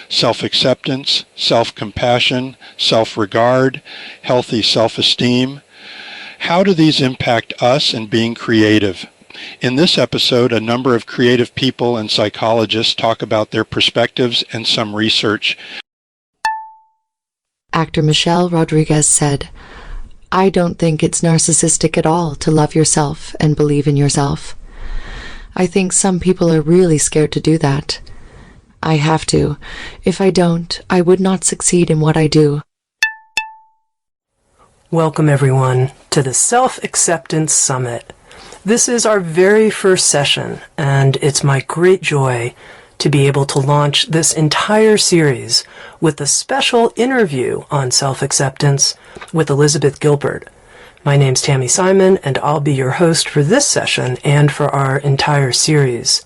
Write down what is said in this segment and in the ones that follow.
self-acceptance, self-compassion, self-regard, healthy self-esteem. How do these impact us in being creative? In this episode, a number of creative people and psychologists talk about their perspectives and some research. Actor Michelle Rodriguez said, "I don't think it's narcissistic at all to love yourself and believe in yourself. I think some people are really scared to do that. I have to. If I don't, I would not succeed in what I do." Welcome, everyone, to the Self-Acceptance Summit. This is our very first session, and it's my great joy to be able to launch this entire series with a special interview on self-acceptance with Elizabeth Gilbert. My name's Tammy Simon, and I'll be your host for this session and for our entire series.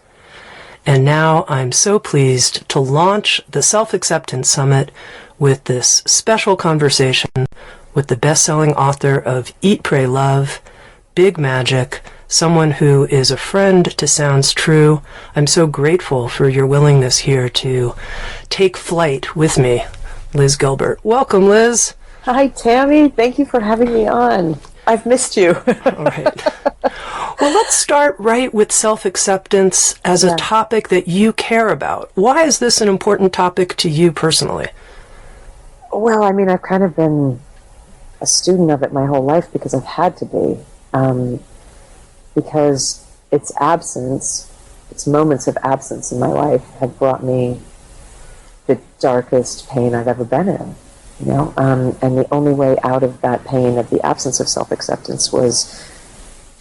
And now I'm so pleased to launch the Self-Acceptance Summit with this special conversation with the best-selling author of Eat, Pray, Love, Big Magic, someone who is a friend to Sounds True. I'm so grateful for your willingness here to take flight with me, Liz Gilbert. Welcome, Liz. Hi, Tammy. Thank you for having me on. I've missed you. All right. Well, let's start right with self-acceptance as a topic that you care about. Why is this an important topic to you personally? Well, I mean, I've kind of been a student of it my whole life because I've had to be. Because its absence, its moments of absence in my life have brought me the darkest pain I've ever been in. You know, and the only way out of that pain of the absence of self-acceptance was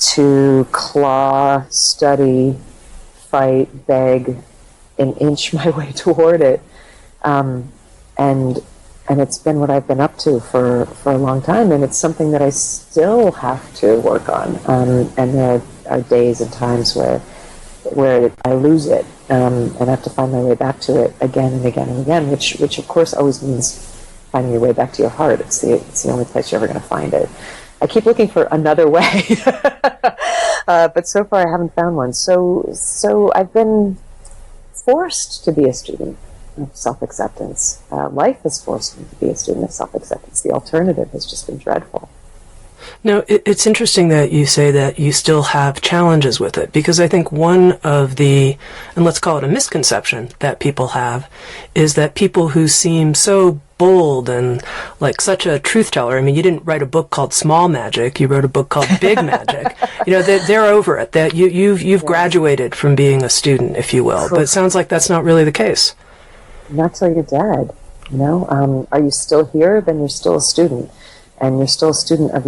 to claw, study, fight, beg, and inch my way toward it. And it's been what I've been up to for a long time, and it's something that I still have to work on. And there are days and times where I lose it, and I have to find my way back to it again and again and again, which of course always means finding your way back to your heart. It's the only place you're ever going to find it. I keep looking for another way, but so far I haven't found one. So I've been forced to be a student of self-acceptance. Life has forced me to be a student of self-acceptance. The alternative has just been dreadful. Now, it's interesting that you say that you still have challenges with it, because I think one of the, and let's call it a misconception that people have, is that people who seem so bold and like such a truth teller. I mean, you didn't write a book called Small Magic. You wrote a book called Big Magic. You know, they're over it. That you've graduated from being a student, if you will. But it sounds like that's not really the case. Not till you're dead. You know, are you still here? Then you're still a student, and you're still a student of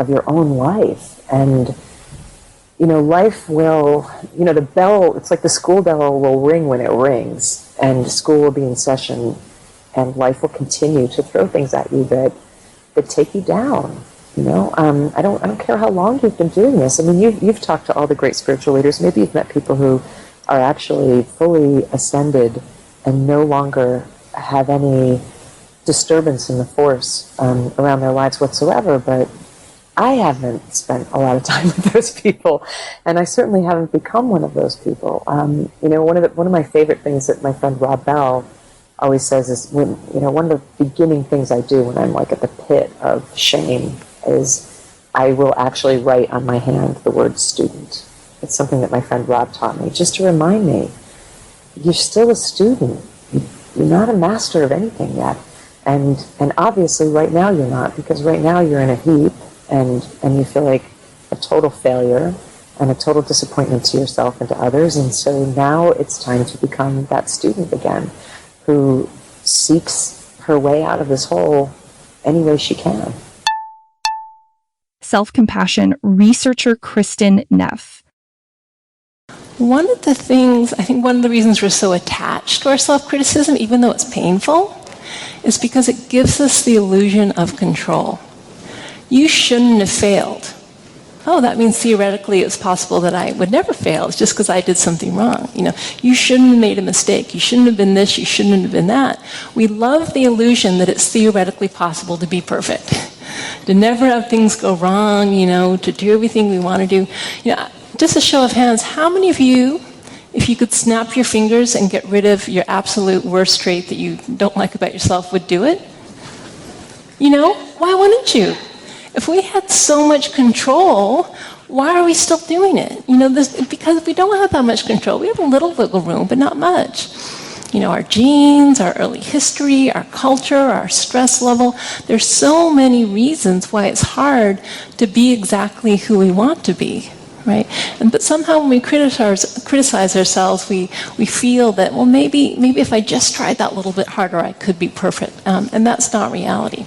your own life. And you know, life will. You know, the bell. It's like the school bell will ring when it rings, and school will be in session. And life will continue to throw things at you that take you down. You know, I don't care how long you've been doing this. I mean, you've talked to all the great spiritual leaders. Maybe you've met people who are actually fully ascended and no longer have any disturbance in the force around their lives whatsoever. But I haven't spent a lot of time with those people, and I certainly haven't become one of those people. You know, one of my favorite things that my friend Rob Bell always says is, when, you know, one of the beginning things I do when I'm like at the pit of shame is I will actually write on my hand the word student. It's something that my friend Rob taught me, just to remind me, you're still a student. You're not a master of anything yet. And obviously right now you're not, because right now you're in a heap and you feel like a total failure and a total disappointment to yourself and to others. And so now it's time to become that student again, who seeks her way out of this hole any way she can. Self-compassion researcher Kristen Neff. One of the things, I think one of the reasons we're so attached to our self-criticism, even though it's painful, is because it gives us the illusion of control. You shouldn't have failed. Oh, that means theoretically it's possible that I would never fail. It's just because I did something wrong. You know, you shouldn't have made a mistake. You shouldn't have been this. You shouldn't have been that. We love the illusion that it's theoretically possible to be perfect, to never have things go wrong, you know, to do everything we want to do. You know, just a show of hands, how many of you If you could snap your fingers and get rid of your absolute worst trait that you don't like about yourself, would do it? You know, why wouldn't you? If we had so much control, why are we still doing it? You know, because we don't have that much control. We have a little wiggle room, but not much. You know, our genes, our early history, our culture, our stress level. There's so many reasons why it's hard to be exactly who we want to be, right? But somehow when we criticize ourselves, we feel that, well, maybe if I just tried that little bit harder, I could be perfect. And that's not reality.